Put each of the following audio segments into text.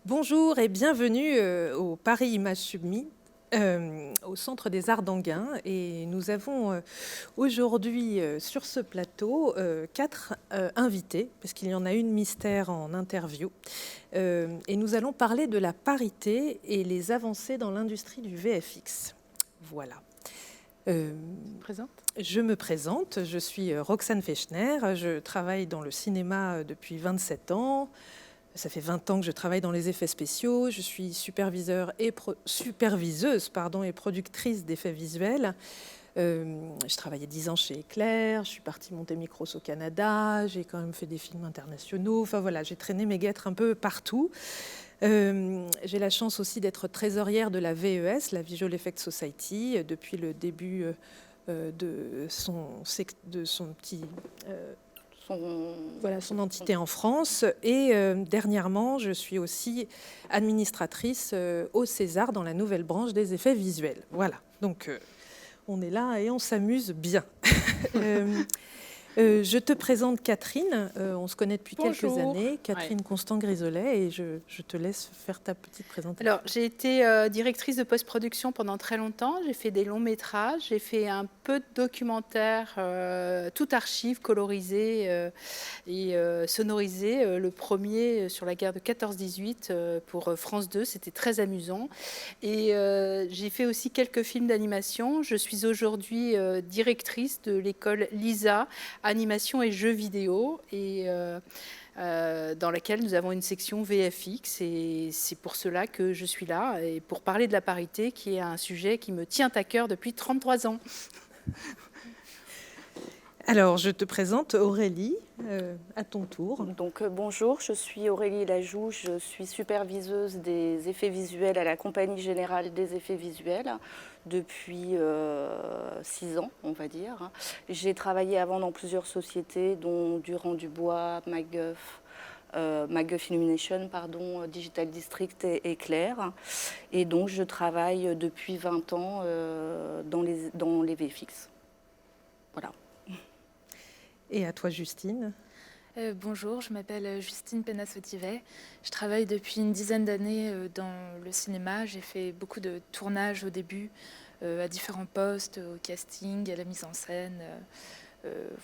Bonjour et bienvenue au Paris Image Submit, au Centre des Arts d'Enghien. Et nous avons aujourd'hui sur ce plateau 4 invités, parce qu'il y en a une mystère en interview. Et nous allons parler de la parité et les avancées dans l'industrie du VFX. Voilà. Je me présente, je suis Roxane Fechner, je travaille dans le cinéma depuis 27 ans. Ça fait 20 ans que je travaille dans les effets spéciaux. Je suis superviseuse et productrice d'effets visuels. Je travaillais 10 ans chez Éclair. Je suis partie monter Micros au Canada. J'ai quand même fait des films internationaux. Enfin voilà, j'ai traîné mes guêtres un peu partout. J'ai la chance aussi d'être trésorière de la VES, la Visual Effects Society, depuis le début de son petit... son entité en France. Et dernièrement, je suis aussi administratrice au César dans la nouvelle branche des effets visuels. Voilà, donc on est là et on s'amuse bien. Je te présente Catherine, on se connaît depuis quelques années, Catherine Constant-Grisolet, et je te laisse faire ta petite présentation. Alors, j'ai été directrice de post-production pendant très longtemps, j'ai fait des longs métrages, j'ai fait un peu de documentaires, tout archives, colorisées et sonorisées. Le premier sur la guerre de 14-18 pour France 2, c'était très amusant. Et j'ai fait aussi quelques films d'animation. Je suis aujourd'hui directrice de l'école LISA, animation et jeux vidéo, et dans laquelle nous avons une section VFX, et c'est pour cela que je suis là, et pour parler de la parité, qui est un sujet qui me tient à cœur depuis 33 ans. Alors, je te présente Aurélie, à ton tour. Donc, bonjour, je suis Aurélie Lajoux, je suis superviseuse des effets visuels à la Compagnie Générale des Effets Visuels depuis 6 ans, on va dire. J'ai travaillé avant dans plusieurs sociétés, dont Durand-Dubois, MacGuff Illumination, Digital District et Éclair. Et donc, je travaille depuis 20 ans dans les VFX. Voilà. Et à toi, Justine. Bonjour, je m'appelle Justine Penasotivet. Je travaille depuis une dizaine d'années dans le cinéma. J'ai fait beaucoup de tournages au début, à différents postes, au casting, à la mise en scène.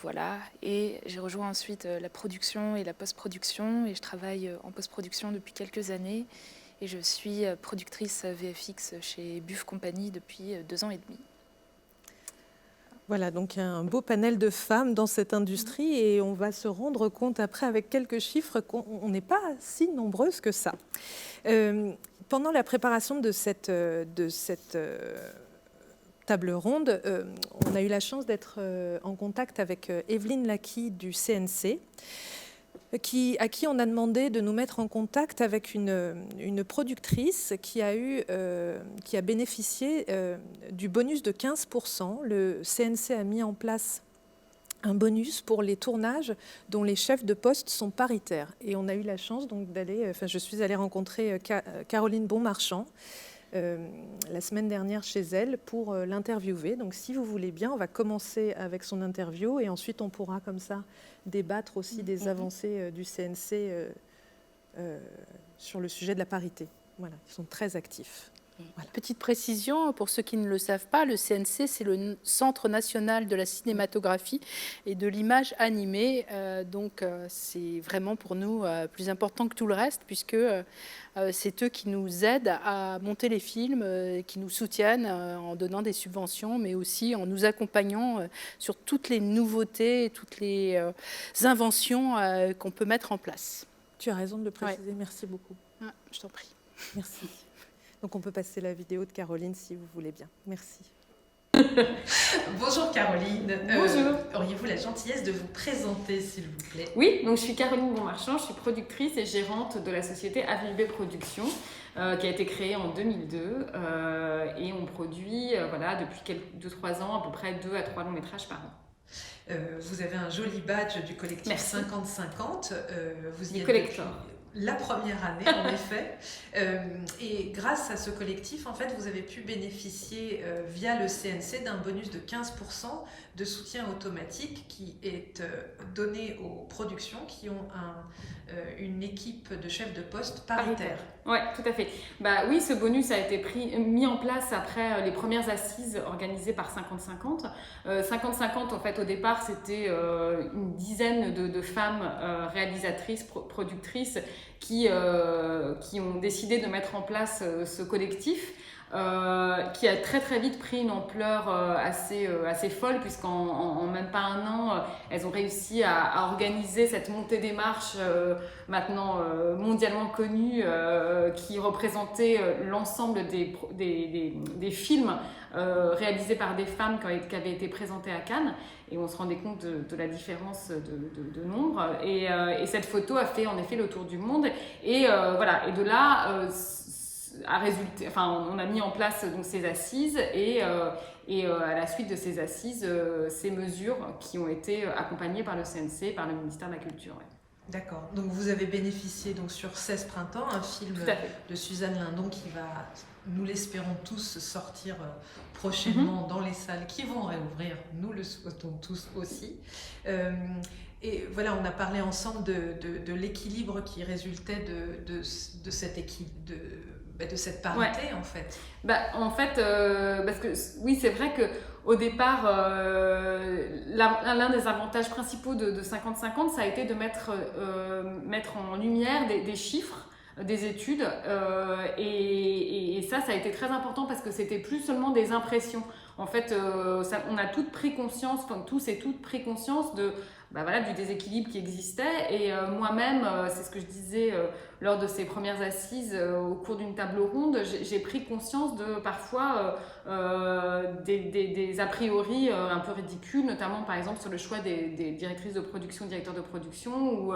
Voilà. Et j'ai rejoint ensuite la production et la post-production. Et je travaille en post-production depuis quelques années. Et je suis productrice VFX chez Buff Company depuis 2 ans et demi. Voilà, donc il y a un beau panel de femmes dans cette industrie et on va se rendre compte après avec quelques chiffres qu'on n'est pas si nombreuses que ça. Pendant la préparation de cette table ronde, on a eu la chance d'être en contact avec Evelyne Lacqui du CNC, à qui on a demandé de nous mettre en contact avec une productrice qui a bénéficié du bonus de 15%. Le CNC a mis en place un bonus pour les tournages dont les chefs de poste sont paritaires. Et on a eu la chance donc je suis allée rencontrer Caroline Bonmarchand la semaine dernière chez elle pour l'interviewer. Donc si vous voulez bien, on va commencer avec son interview et ensuite on pourra comme ça débattre aussi des avancées du CNC sur le sujet de la parité. Voilà, ils sont très actifs. Voilà. Petite précision, pour ceux qui ne le savent pas, le CNC, c'est le Centre national de la cinématographie et de l'image animée. Donc, c'est vraiment pour nous plus important que tout le reste, puisque c'est eux qui nous aident à monter les films, qui nous soutiennent en donnant des subventions, mais aussi en nous accompagnant sur toutes les nouveautés, toutes les inventions qu'on peut mettre en place. Tu as raison de le préciser, ouais. Merci beaucoup. Ah, je t'en prie. Merci. Donc on peut passer la vidéo de Caroline si vous voulez bien. Merci. Bonjour Caroline. Bonjour. Auriez-vous la gentillesse de vous présenter s'il vous plaît? Oui, donc je suis Caroline Bonmarchand, je suis productrice et gérante de la société AVB Productions qui a été créée en 2002 et on produit depuis 2-3 ans à peu près 2 à 3 longs métrages par an. Vous avez un joli badge du collectif Merci. 50-50. Vous y collector. la première année, en effet. Et grâce à ce collectif, en fait, vous avez pu bénéficier via le CNC d'un bonus de 15% de soutien automatique qui est donné aux productions qui ont une équipe de chefs de poste paritaire. Oui, tout à fait. Bah oui, ce bonus a été mis en place après les premières assises organisées par 50-50. 50-50, en fait, au départ, c'était une dizaine de femmes réalisatrices, productrices qui ont décidé de mettre en place ce collectif. Qui a très très vite pris une ampleur assez folle, puisqu'en même pas un an, elles ont réussi à organiser cette montée des marches maintenant mondialement connue, qui représentait l'ensemble des films réalisés par des femmes qui avaient été présentés à Cannes. Et on se rendait compte de la différence de nombre. Et cette photo a fait en effet le tour du monde. Et voilà. Et de là, on a mis en place donc ces assises et à la suite de ces assises, ces mesures qui ont été accompagnées par le CNC, par le ministère de la Culture. Ouais. D'accord. Donc vous avez bénéficié donc sur 16 printemps, un film de Suzanne Lindon qui va, nous l'espérons tous, sortir prochainement dans les salles qui vont réouvrir. Nous le souhaitons tous aussi. Et voilà, on a parlé ensemble de l'équilibre qui résultait de cette équipe, de cette parité, en fait. En fait, parce que oui, c'est vrai qu'au départ, l'un des avantages principaux de 50-50, ça a été de mettre en lumière des chiffres, des études, et ça a été très important parce que c'était plus seulement des impressions. En fait, on a toutes pris conscience, tous et toutes pris conscience du déséquilibre qui existait. Et moi-même, c'est ce que je disais lors de ces premières assises au cours d'une table ronde, j'ai pris conscience de parfois des a priori un peu ridicules, notamment par exemple sur le choix des directrices de production, directeurs de production, où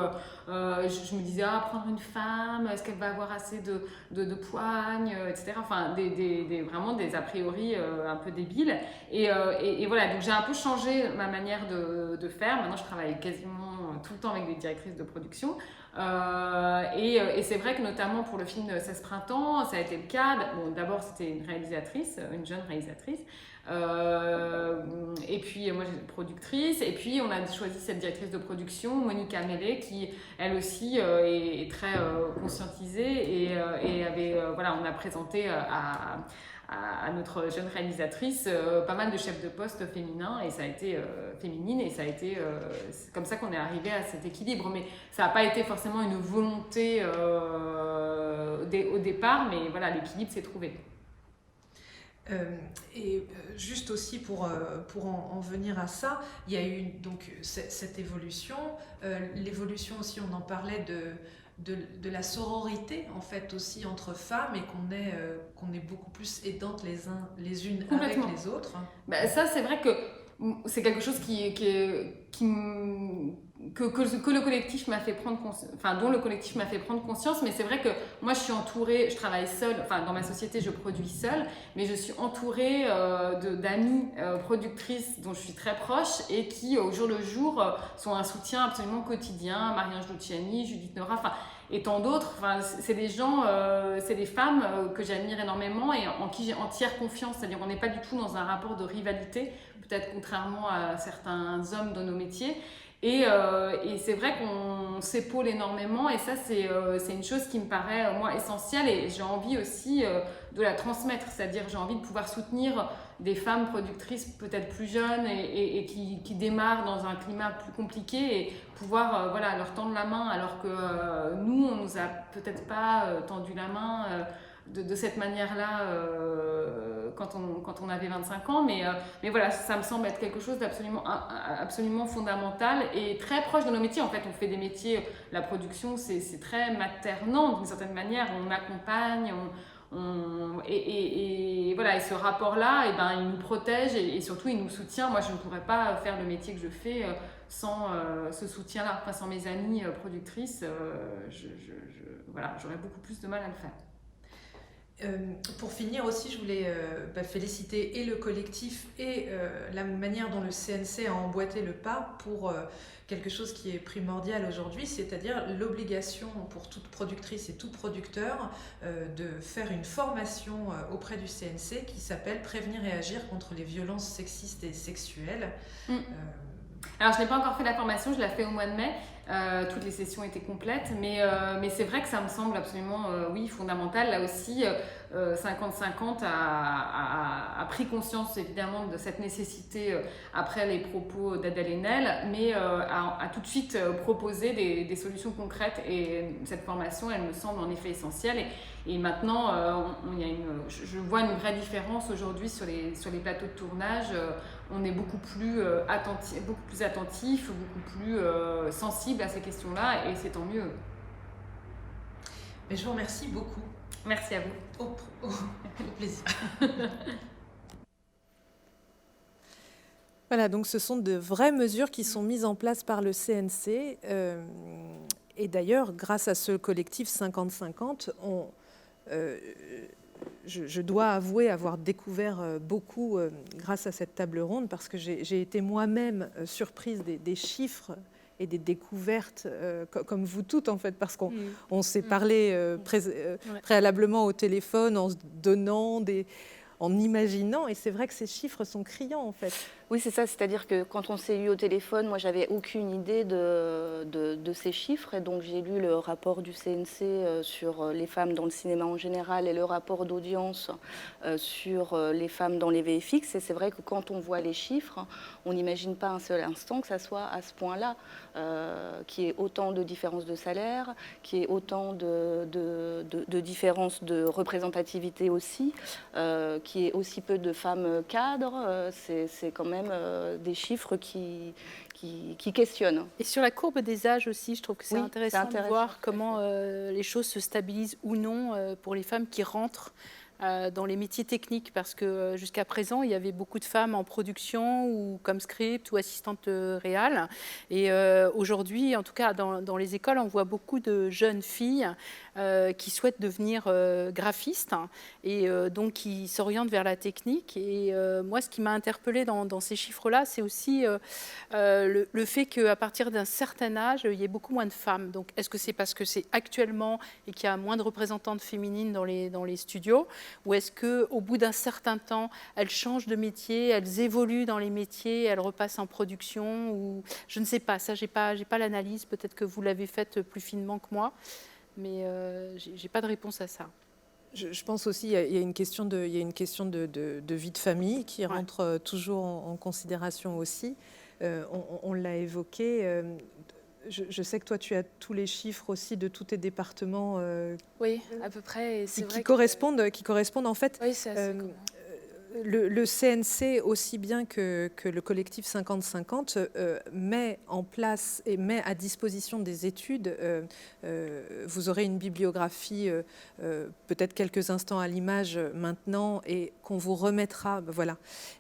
je me disais, prendre une femme, est-ce qu'elle va avoir assez de poignes, etc. Enfin, vraiment des a priori un peu débiles. Et voilà, donc j'ai un peu changé ma manière de faire. Maintenant, je travaille quasiment tout le temps avec des directrices de production. Et c'est vrai que notamment pour le film 16 printemps, ça a été le cas. Bon, d'abord, c'était une réalisatrice, une jeune réalisatrice. Et puis, moi, j'ai une productrice. Et puis, on a choisi cette directrice de production, Monica Mellet, qui, elle aussi, est très conscientisée. Et on a présenté à notre jeune réalisatrice pas mal de chefs de poste féminins, et ça a été féminine, et ça a été c'est comme ça qu'on est arrivé à cet équilibre. Mais ça n'a pas été forcément une volonté au départ, mais voilà, l'équilibre s'est trouvé. Juste aussi pour en venir à ça, il y a eu donc cette évolution, l'évolution aussi, on en parlait de la sororité en fait aussi entre femmes, et qu'on est beaucoup plus aidantes les unes avec les autres. Ça, c'est vrai que c'est quelque chose que le collectif m'a fait prendre dont le collectif m'a fait prendre conscience. Mais c'est vrai que moi, je suis entourée, je travaille seule, dans ma société, je produis seule, mais je suis entourée d'amies productrices dont je suis très proche et qui, au jour le jour, sont un soutien absolument quotidien. Marie-Ange Luciani, Judith Nora, et tant d'autres. C'est des gens, c'est des femmes que j'admire énormément et en qui j'ai entière confiance. C'est-à-dire, on n'est pas du tout dans un rapport de rivalité, peut-être contrairement à certains hommes dans nos métiers. Et c'est vrai qu'on s'épaule énormément, et ça, c'est une chose qui me paraît, moi, essentielle, et j'ai envie aussi de la transmettre. C'est-à-dire, j'ai envie de pouvoir soutenir des femmes productrices peut-être plus jeunes et qui démarrent dans un climat plus compliqué, et pouvoir leur tendre la main, alors que nous, on nous a peut-être pas tendu la main de cette manière-là quand on avait 25 ans, mais voilà, ça me semble être quelque chose absolument fondamental et très proche de nos métiers. En fait, on fait des métiers, la production, c'est très maternant d'une certaine manière, on accompagne, et voilà, et ce rapport-là, il nous protège et surtout il nous soutient. Moi, je ne pourrais pas faire le métier que je fais sans ce soutien-là, sans mes amies productrices, j'aurais beaucoup plus de mal à le faire. Pour finir aussi, je voulais féliciter et le collectif et la manière dont le CNC a emboîté le pas pour quelque chose qui est primordial aujourd'hui, c'est-à-dire l'obligation pour toute productrice et tout producteur de faire une formation auprès du CNC qui s'appelle « Prévenir et agir contre les violences sexistes et sexuelles ». Alors, je n'ai pas encore fait la formation, je l'ai fait au mois de mai. Toutes les sessions étaient complètes, mais c'est vrai que ça me semble absolument, oui, fondamental. Là aussi, 50-50 a pris conscience évidemment de cette nécessité après les propos d'Adèle Haenel, mais a tout de suite proposé des solutions concrètes. Et cette formation, elle me semble en effet essentielle. Et maintenant, je vois une vraie différence aujourd'hui sur les plateaux de tournage. On est beaucoup plus attentif, beaucoup plus sensible à ces questions-là, et c'est tant mieux. Mais je vous remercie beaucoup. Merci à vous. Au plaisir. Voilà, donc ce sont de vraies mesures qui sont mises en place par le CNC. Et d'ailleurs, grâce à ce collectif 50-50, je dois avouer avoir découvert beaucoup grâce à cette table ronde, parce que j'ai été moi-même surprise des chiffres et des découvertes, comme vous toutes en fait, parce qu'on s'est parlé préalablement au téléphone en se donnant en imaginant, et c'est vrai que ces chiffres sont criants en fait. Oui, c'est ça, c'est-à-dire que quand on s'est eu au téléphone, moi j'avais aucune idée de ces chiffres, et donc j'ai lu le rapport du CNC sur les femmes dans le cinéma en général et le rapport d'audience sur les femmes dans les VFX, et c'est vrai que quand on voit les chiffres, on n'imagine pas un seul instant que ça soit à ce point-là, qu'il y ait autant de différences de salaire, qu'il y ait autant de différences de représentativité aussi, qu'il y ait aussi peu de femmes cadres, c'est quand même des chiffres qui questionnent. Et sur la courbe des âges aussi, je trouve que c'est intéressant de voir comment les choses se stabilisent ou non pour les femmes qui rentrent dans les métiers techniques, parce que jusqu'à présent, il y avait beaucoup de femmes en production ou comme script ou assistante réal. Et aujourd'hui, en tout cas dans les écoles, on voit beaucoup de jeunes filles qui souhaitent devenir graphistes et donc qui s'orientent vers la technique. Et moi, ce qui m'a interpellée dans ces chiffres-là, c'est aussi le fait qu'à partir d'un certain âge, il y ait beaucoup moins de femmes. Donc, est-ce que c'est parce que c'est actuellement et qu'il y a moins de représentantes féminines dans les studios, ou est-ce qu'au bout d'un certain temps, elles changent de métier, elles évoluent dans les métiers, elles repassent en production, ou je ne sais pas, ça, j'ai pas l'analyse, peut-être que vous l'avez faite plus finement que moi, mais j'ai pas de réponse à ça. Je pense aussi qu'il y a une question de vie de famille qui rentre toujours en considération aussi. On l'a évoqué. Je sais que toi, tu as tous les chiffres aussi de tous tes départements. Oui, à peu près. Et qui correspondent en fait. Oui, c'est assez commun. Le CNC, aussi bien que le collectif 50-50, met en place et met à disposition des études. Vous aurez une bibliographie, peut-être quelques instants à l'image maintenant, et qu'on vous remettra,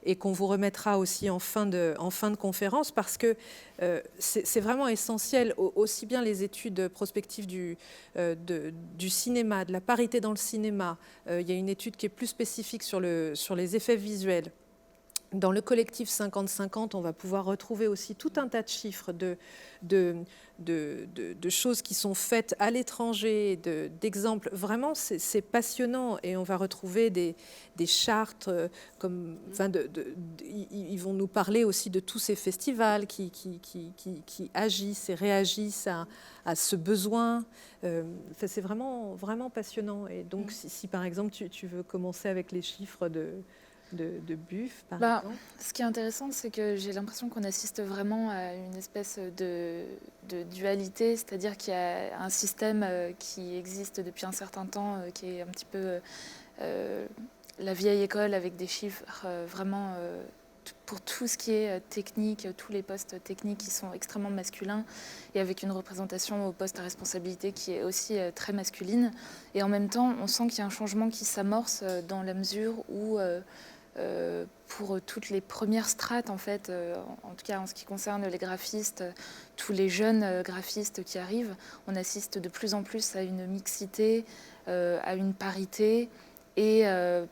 et qu'on vous remettra aussi en fin de conférence, parce que c'est vraiment essentiel, aussi bien les études prospectives du cinéma, de la parité dans le cinéma. Il y a une étude qui est plus spécifique sur les effets visuels. Dans le collectif 50-50, on va pouvoir retrouver aussi tout un tas de chiffres de choses qui sont faites à l'étranger, d'exemples. Vraiment, c'est passionnant, et on va retrouver des chartes, ils vont nous parler aussi de tous ces festivals qui agissent et réagissent à ce besoin. C'est vraiment, vraiment passionnant. Et donc, si par exemple, tu veux commencer avec les chiffres de Buff, par exemple. Ce qui est intéressant, c'est que j'ai l'impression qu'on assiste vraiment à une espèce de dualité, c'est-à-dire qu'il y a un système qui existe depuis un certain temps, qui est un petit peu la vieille école, avec des chiffres vraiment pour tout ce qui est technique, tous les postes techniques qui sont extrêmement masculins, et avec une représentation au poste à responsabilité qui est aussi très masculine. Et en même temps, on sent qu'il y a un changement qui s'amorce dans la mesure où pour toutes les premières strates, en fait, en tout cas en ce qui concerne les graphistes, tous les jeunes graphistes qui arrivent, on assiste de plus en plus à une mixité, à une parité, Et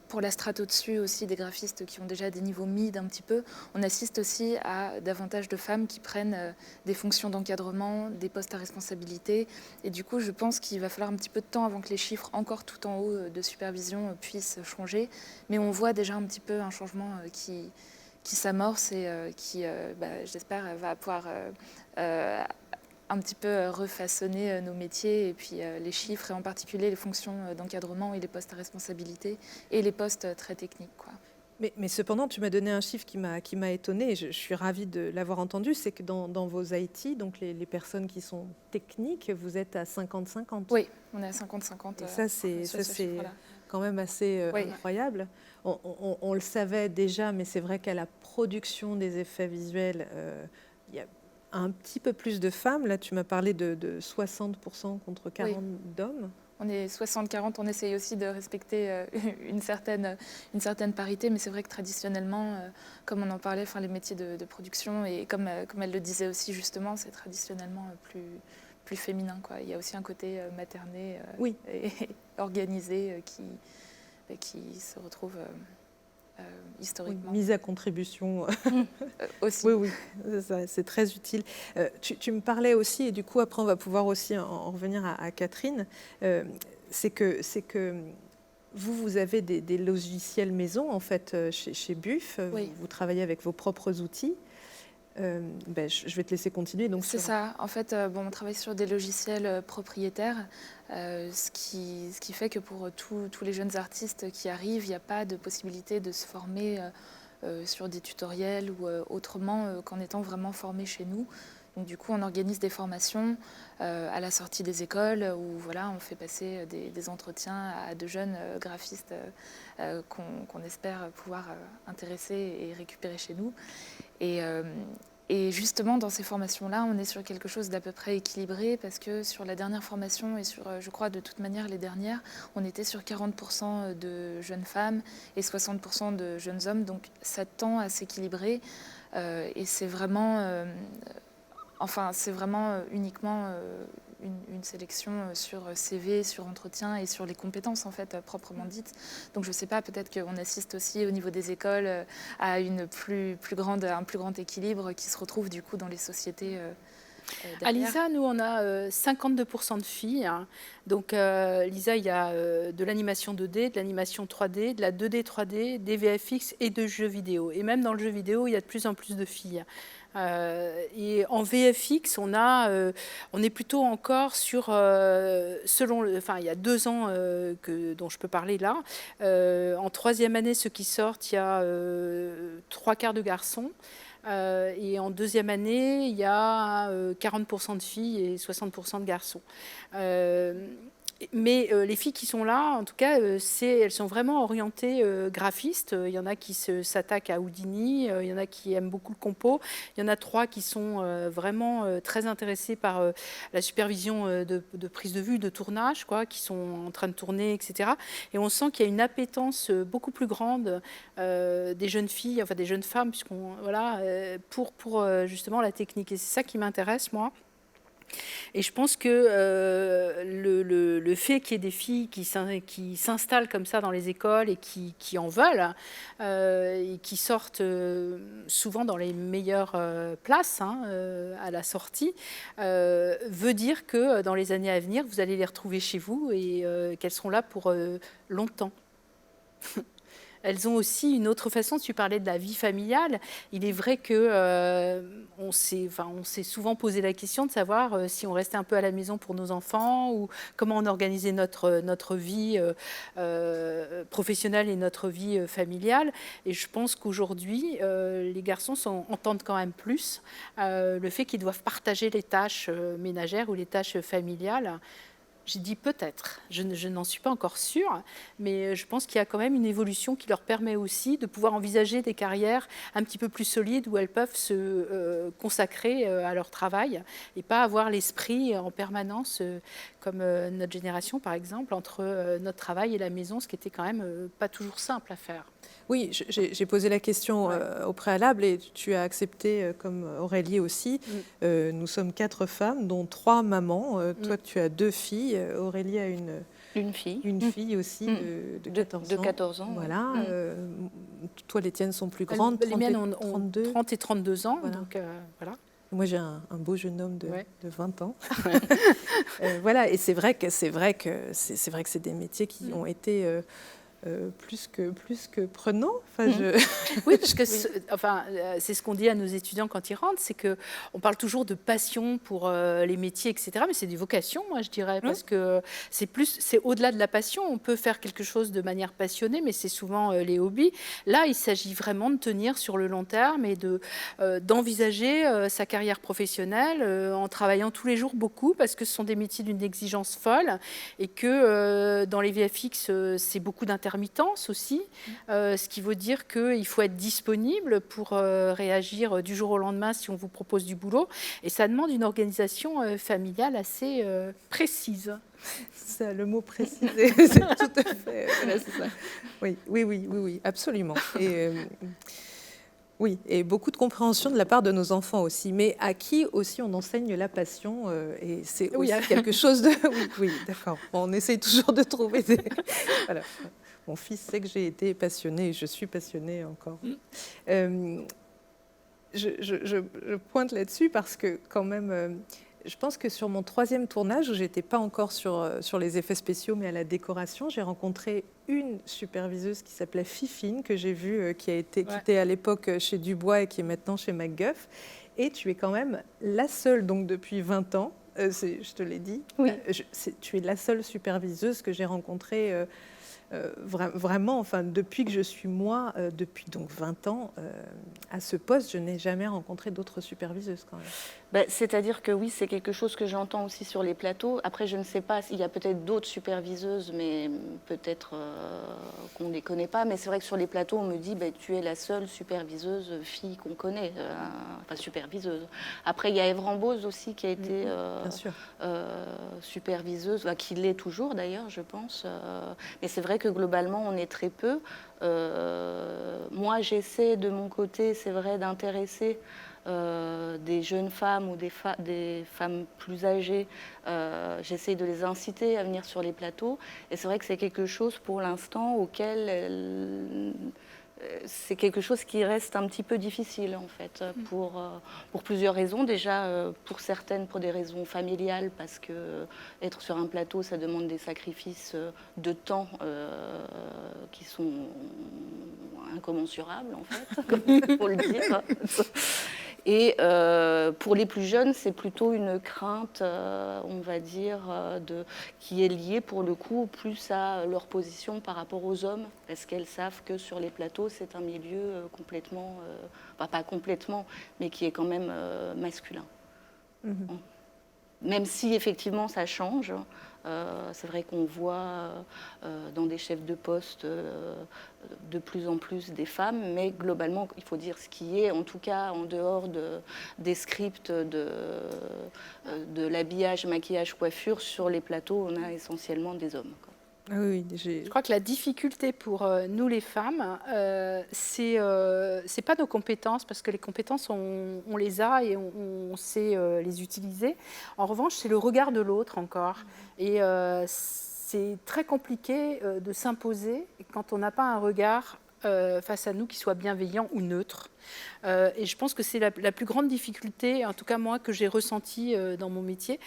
pour la strate au-dessus aussi, des graphistes qui ont déjà des niveaux mid un petit peu, on assiste aussi à davantage de femmes qui prennent des fonctions d'encadrement, des postes à responsabilité. Et du coup, je pense qu'il va falloir un petit peu de temps avant que les chiffres encore tout en haut de supervision puissent changer. Mais on voit déjà un petit peu un changement qui s'amorce et qui, j'espère, va pouvoir un petit peu refaçonner nos métiers et puis les chiffres et en particulier les fonctions d'encadrement et les postes à responsabilité et les postes très techniques, quoi. Mais cependant, tu m'as donné un chiffre qui m'a étonnée, et je suis ravie de l'avoir entendu, c'est que dans vos IT, donc les personnes qui sont techniques, vous êtes à 50-50. Oui, on est à 50-50. Et ça, c'est quand même assez incroyable. On le savait déjà, mais c'est vrai qu'à la production des effets visuels, il y a un petit peu plus de femmes. Là, tu m'as parlé de 60% contre 40 d'hommes. On est 60-40, on essaye aussi de respecter une certaine parité, mais c'est vrai que traditionnellement, comme on en parlait, les métiers de production, et comme elle le disait aussi justement, c'est traditionnellement plus féminin, quoi. Il y a aussi un côté materné et organisé qui se retrouve historiquement. Mise à contribution aussi. Oui, c'est très utile. Tu me parlais aussi, et du coup après on va pouvoir aussi en revenir à Catherine, c'est que vous avez des logiciels maison en fait chez Buff, vous travaillez avec vos propres outils. Je vais te laisser continuer. C'est ça. En fait, on travaille sur des logiciels propriétaires, ce qui fait que pour tous les jeunes artistes qui arrivent, il n'y a pas de possibilité de se former sur des tutoriels ou autrement qu'en étant vraiment formé chez nous. Donc, du coup, on organise des formations à la sortie des écoles où on fait passer des entretiens à de jeunes graphistes qu'on espère pouvoir intéresser et récupérer chez nous. Et justement, dans ces formations-là, on est sur quelque chose d'à peu près équilibré parce que sur la dernière formation et sur, je crois, de toute manière, les dernières, on était sur 40% de jeunes femmes et 60% de jeunes hommes. Donc, ça tend à s'équilibrer et c'est vraiment... c'est vraiment uniquement une sélection sur CV, sur entretien et sur les compétences en fait proprement dites. Donc je ne sais pas, peut-être qu'on assiste aussi au niveau des écoles à un plus grand équilibre qui se retrouve du coup dans les sociétés. À LISA, nous, on a 52% de filles. Donc, LISA, il y a de l'animation 2D, de l'animation 3D, de la 2D, 3D, des VFX et de jeux vidéo. Et même dans le jeu vidéo, il y a de plus en plus de filles. Et en VFX, on est plutôt encore sur, il y a 2 ans dont je peux parler là. En 3e année, ceux qui sortent, il y a 3/4 de garçons. Et en 2e année, il y a 40% de filles et 60% de garçons. Mais les filles qui sont là, en tout cas, elles sont vraiment orientées graphistes. Il y en a qui s'attaquent à Houdini, il y en a qui aiment beaucoup le compo. Il y en a 3 qui sont vraiment très intéressées par la supervision de prise de vue, de tournage, qui sont en train de tourner, etc. Et on sent qu'il y a une appétence beaucoup plus grande des jeunes filles, enfin des jeunes femmes, pour justement la technique. Et c'est ça qui m'intéresse, moi. Et je pense que le fait qu'il y ait des filles qui s'installent comme ça dans les écoles et qui en veulent et qui sortent souvent dans les meilleures places à la sortie, veut dire que dans les années à venir, vous allez les retrouver chez vous et qu'elles seront là pour longtemps. Elles ont aussi une autre façon, tu parlais de la vie familiale. Il est vrai que on s'est souvent posé la question de savoir si on restait un peu à la maison pour nos enfants ou comment on organisait notre vie professionnelle et notre vie familiale. Et je pense qu'aujourd'hui, les garçons entendent quand même plus le fait qu'ils doivent partager les tâches ménagères ou les tâches familiales. J'ai dit peut-être, je n'en suis pas encore sûre, mais je pense qu'il y a quand même une évolution qui leur permet aussi de pouvoir envisager des carrières un petit peu plus solides où elles peuvent se consacrer à leur travail et pas avoir l'esprit en permanence, comme notre génération par exemple, entre notre travail et la maison, ce qui était quand même pas toujours simple à faire. Oui, j'ai posé la question au préalable et tu as accepté, comme Aurélie aussi. Nous sommes 4 femmes, dont 3 mamans. Toi, tu as 2 filles. Aurélie a Une fille. Une fille aussi de 14 ans. De 14 ans. Voilà. Toi, les tiennes sont plus grandes, Les miennes ont 32. 30 et 32 ans. Voilà. Donc, voilà. Moi, j'ai un beau jeune homme de 20 ans. Ouais. Voilà, et c'est vrai que c'est des métiers qui ont été plus que prenants. Enfin, Oui, parce que c'est ce qu'on dit à nos étudiants quand ils rentrent, c'est qu'on parle toujours de passion pour les métiers, etc. Mais c'est des vocations, moi, je dirais, parce que c'est au-delà de la passion. On peut faire quelque chose de manière passionnée, mais c'est souvent les hobbies. Là, il s'agit vraiment de tenir sur le long terme et d'envisager sa carrière professionnelle en travaillant tous les jours beaucoup, parce que ce sont des métiers d'une exigence folle et que dans les VFX, c'est beaucoup d'intermittence aussi, ce qui veut dire qu'il faut être disponible pour réagir du jour au lendemain si on vous propose du boulot. Et ça demande une organisation familiale assez précise. C'est le mot précisé, c'est tout à fait. Voilà, c'est ça. Oui, absolument. Oui, et beaucoup de compréhension de la part de nos enfants aussi, mais à qui aussi on enseigne la passion, et c'est aussi quelque chose de... Oui, d'accord. Bon, on essaye toujours de trouver des... Voilà. Mon fils sait que j'ai été passionnée, et je suis passionnée encore. Je pointe là-dessus parce que quand même... je pense que sur mon 3e tournage, où je n'étais pas encore sur les effets spéciaux, mais à la décoration, j'ai rencontré une superviseuse qui s'appelait Fifine, que j'ai vue, qui était à l'époque chez Dubois et qui est maintenant chez MacGuff. Et tu es quand même la seule, donc depuis 20 ans, je te l'ai dit, tu es la seule superviseuse que j'ai rencontrée vraiment, enfin, depuis que je suis moi, depuis donc 20 ans, à ce poste, je n'ai jamais rencontré d'autres superviseuses quand même. C'est-à-dire que oui, c'est quelque chose que j'entends aussi sur les plateaux. Après, je ne sais pas, il y a peut-être d'autres superviseuses, mais peut-être qu'on ne les connaît pas. Mais c'est vrai que sur les plateaux, on me dit, tu es la seule superviseuse fille qu'on connaît, enfin superviseuse. Après, il y a Ève Rambose aussi qui a été superviseuse, qui l'est toujours d'ailleurs, je pense. Mais c'est vrai que globalement, on est très peu. Moi, j'essaie de mon côté, c'est vrai, d'intéresser des jeunes femmes ou des femmes plus âgées. J'essaie de les inciter à venir sur les plateaux. Et c'est vrai que c'est quelque chose pour l'instant auquel c'est quelque chose qui reste un petit peu difficile en fait, pour plusieurs raisons. Déjà, pour certaines, pour des raisons familiales, parce que être sur un plateau, ça demande des sacrifices de temps qui sont incommensurables en fait, comme il faut le dire. Et pour les plus jeunes, c'est plutôt une crainte, on va dire, qui est liée pour le coup plus à leur position par rapport aux hommes, parce qu'elles savent que sur les plateaux, c'est un milieu complètement, pas complètement, mais qui est quand même masculin. Même si effectivement ça change. C'est vrai qu'on voit dans des chefs de poste de plus en plus des femmes, mais globalement, il faut dire ce qui est, en tout cas en dehors des scripts de l'habillage, maquillage, coiffure, sur les plateaux, on a essentiellement des hommes. Oui, je crois que la difficulté pour nous les femmes, c'est pas nos compétences, parce que les compétences, on les a et on sait les utiliser. En revanche, c'est le regard de l'autre encore. Et c'est très compliqué de s'imposer quand on n'a pas un regard face à nous qui soit bienveillant ou neutre. Et je pense que c'est la plus grande difficulté, en tout cas moi, que j'ai ressentie dans mon métier.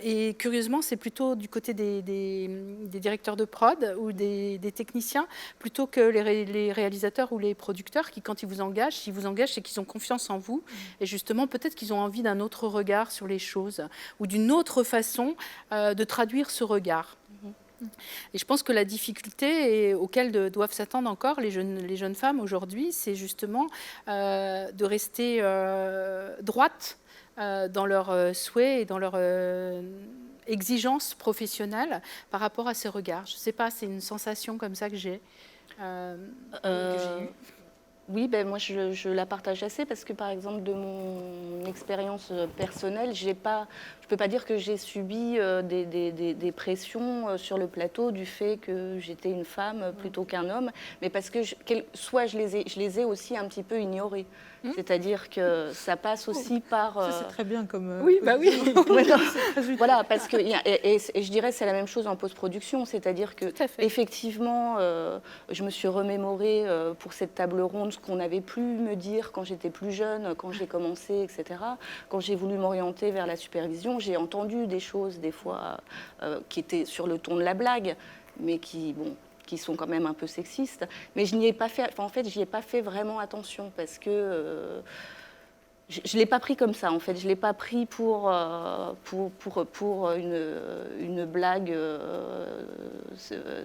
Et curieusement, c'est plutôt du côté des directeurs de prod ou des techniciens, plutôt que les réalisateurs ou les producteurs qui, quand ils vous engagent, c'est qu'ils ont confiance en vous. Et justement, peut-être qu'ils ont envie d'un autre regard sur les choses ou d'une autre façon de traduire ce regard. Et je pense que la difficulté auquel doivent s'attendre encore les jeunes femmes aujourd'hui, c'est justement de rester droites dans leurs souhaits et dans leurs exigences professionnelles par rapport à ces regards. Je ne sais pas, c'est une sensation comme ça que j'ai eue. Oui, moi je la partage assez parce que par exemple de mon expérience personnelle, je peux peux pas dire que j'ai subi des pressions sur le plateau du fait que j'étais une femme plutôt qu'un homme, mais parce que soit je les ai aussi un petit peu ignorés. C'est-à-dire que ça passe aussi par... Ça, c'est très bien comme... Oui, bah oui. Voilà, parce que... Et je dirais c'est la même chose en post-production, c'est-à-dire que effectivement, je me suis remémorée pour cette table ronde ce qu'on avait pu me dire quand j'étais plus jeune, quand j'ai commencé, etc. Quand j'ai voulu m'orienter vers la supervision, j'ai entendu des choses, des fois, qui étaient sur le ton de la blague, mais qui sont quand même un peu sexistes. Mais je n'y ai pas fait, en fait, j'y ai pas fait vraiment attention parce que je ne l'ai pas pris comme ça, en fait. Je ne l'ai pas pris pour une blague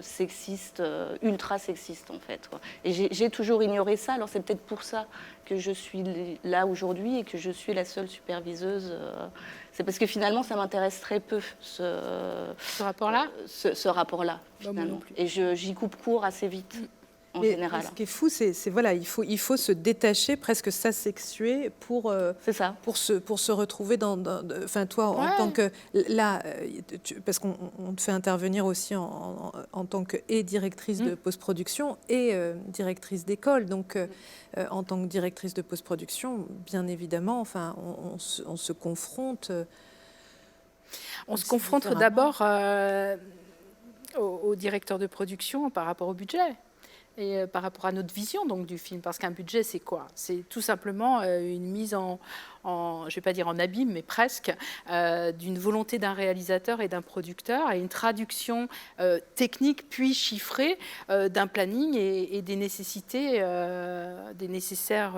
sexiste, ultra sexiste, en fait, quoi. Et j'ai toujours ignoré ça. Alors, c'est peut-être pour ça que je suis là aujourd'hui et que je suis la seule superviseuse. C'est parce que finalement, ça m'intéresse très peu, ce rapport-là. Ce rapport-là, finalement. Et j'y coupe court assez vite. En général. Ce qui est fou, c'est voilà, il faut se détacher, presque s'asexuer pour se retrouver dans enfin toi en tant que là, parce qu'on te fait intervenir aussi en tant que directrice de post-production et directrice d'école, donc en tant que directrice de post-production, bien évidemment, enfin on se confronte. On se confronte d'abord au directeur de production par rapport au budget. Et par rapport à notre vision donc, du film, parce qu'un budget, c'est quoi? C'est tout simplement une mise je ne vais pas dire en abîme, mais presque, d'une volonté d'un réalisateur et d'un producteur, et une traduction technique puis chiffrée d'un planning et des nécessités, des nécessaires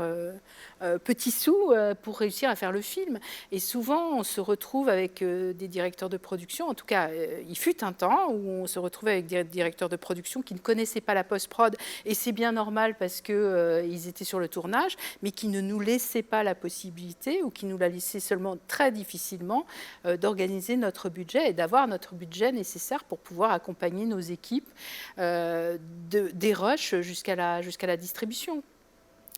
petits sous pour réussir à faire le film. Et souvent, on se retrouve avec des directeurs de production, en tout cas, il fut un temps où on se retrouvait avec des directeurs de production qui ne connaissaient pas la post-prod, et c'est bien normal parce qu'ils étaient sur le tournage, mais qui ne nous laissaient pas la possibilité, ou qui nous la laissaient seulement très difficilement, d'organiser notre budget et d'avoir notre budget nécessaire pour pouvoir accompagner nos équipes des rushs jusqu'à la distribution.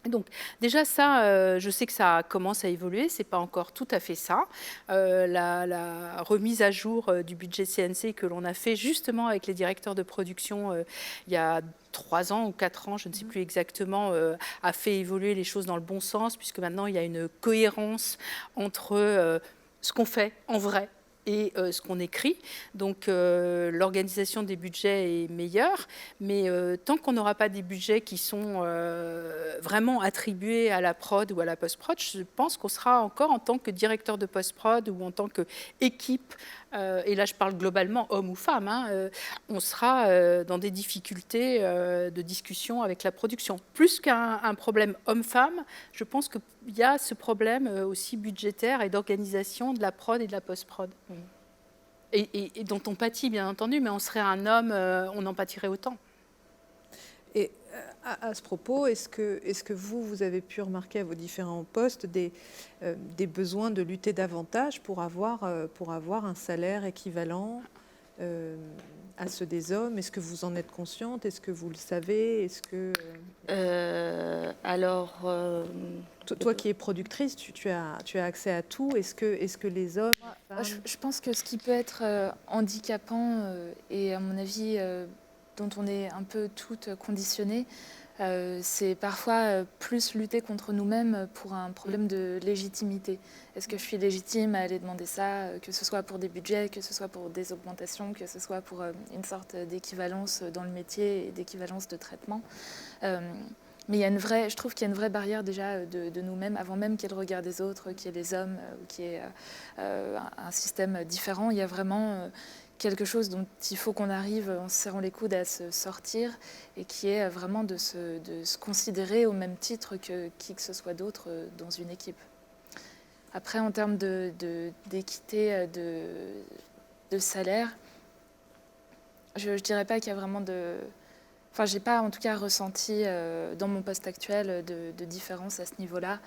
Donc déjà ça, je sais que ça commence à évoluer, c'est pas encore tout à fait ça. La remise à jour du budget CNC que l'on a fait justement avec les directeurs de production il y a 3 ans ou 4 ans, je ne sais plus exactement, a fait évoluer les choses dans le bon sens, puisque maintenant il y a une cohérence entre ce qu'on fait en vrai et ce qu'on écrit. Donc l'organisation des budgets est meilleure, mais tant qu'on n'aura pas des budgets qui sont vraiment attribués à la prod ou à la post-prod, je pense qu'on sera encore en tant que directeur de post-prod ou en tant qu'équipe, et là je parle globalement homme ou femme, on sera dans des difficultés de discussion avec la production. Plus qu'un problème homme-femme, je pense qu'il y a ce problème aussi budgétaire et d'organisation de la prod et de la post-prod. Et dont on pâtit, bien entendu, mais on serait un homme, on en pâtirait autant. Et à ce propos, est-ce que vous avez pu remarquer à vos différents postes des besoins de lutter davantage pour avoir un salaire équivalent à ceux des hommes? Est-ce que vous en êtes consciente? Est-ce que vous le savez? Est-ce que toi qui es productrice, tu as accès à tout. Est-ce que les hommes... Je pense que ce qui peut être handicapant et à mon avis dont on est un peu toutes conditionnées, c'est parfois plus lutter contre nous-mêmes pour un problème de légitimité. Est-ce que je suis légitime à aller demander ça, que ce soit pour des budgets, que ce soit pour des augmentations, que ce soit pour une sorte d'équivalence dans le métier et d'équivalence de traitement. Mais je trouve qu'il y a une vraie barrière déjà de nous-mêmes, avant même qu'il y ait le regard des autres, qu'il y ait les hommes, ou qu'il y ait un système différent. Il y a vraiment quelque chose dont il faut qu'on arrive, en se serrant les coudes, à se sortir, et qui est vraiment de se considérer au même titre que qui que ce soit d'autre dans une équipe. Après, en termes d'équité de salaire, je ne dirais pas qu'il y a vraiment de... Enfin, je n'ai pas en tout cas ressenti dans mon poste actuel de différence à ce niveau-là,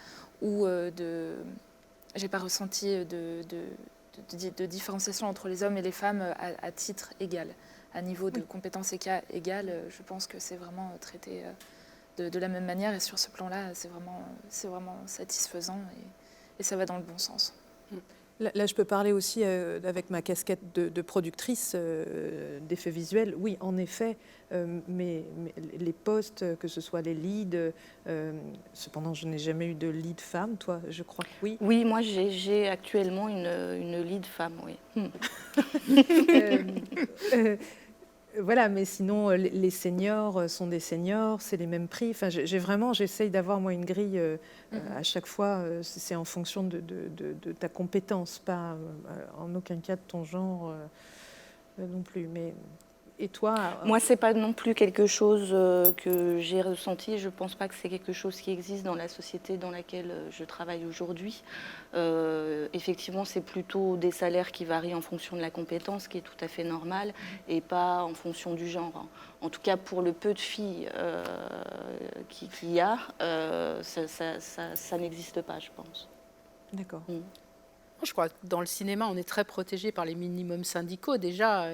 ou je n'ai pas ressenti de différenciation entre les hommes et les femmes à titre égal. À niveau de compétences égales, je pense que c'est vraiment traité de la même manière, et sur ce plan-là, c'est vraiment satisfaisant, et ça va dans le bon sens. Là, je peux parler aussi avec ma casquette de productrice d'effets visuels. Oui, en effet, mais les postes, que ce soit les leads, cependant, je n'ai jamais eu de lead femme, toi, je crois que oui. Oui, moi j'ai actuellement une lead femme, oui. Voilà, mais sinon, les seniors sont des seniors, c'est les mêmes prix. Enfin, j'essaye d'avoir, moi, une grille à chaque fois, c'est en fonction de ta compétence, pas en aucun cas de ton genre non plus. Mais, et toi Moi, c'est pas non plus quelque chose que j'ai ressenti. Je pense pas que c'est quelque chose qui existe dans la société dans laquelle je travaille aujourd'hui. Effectivement, c'est plutôt des salaires qui varient en fonction de la compétence, qui est tout à fait normal, et pas en fonction du genre. En tout cas, pour le peu de filles qu'il y a, ça n'existe pas, je pense. D'accord. Je crois que dans le cinéma, on est très protégé par les minimums syndicaux déjà,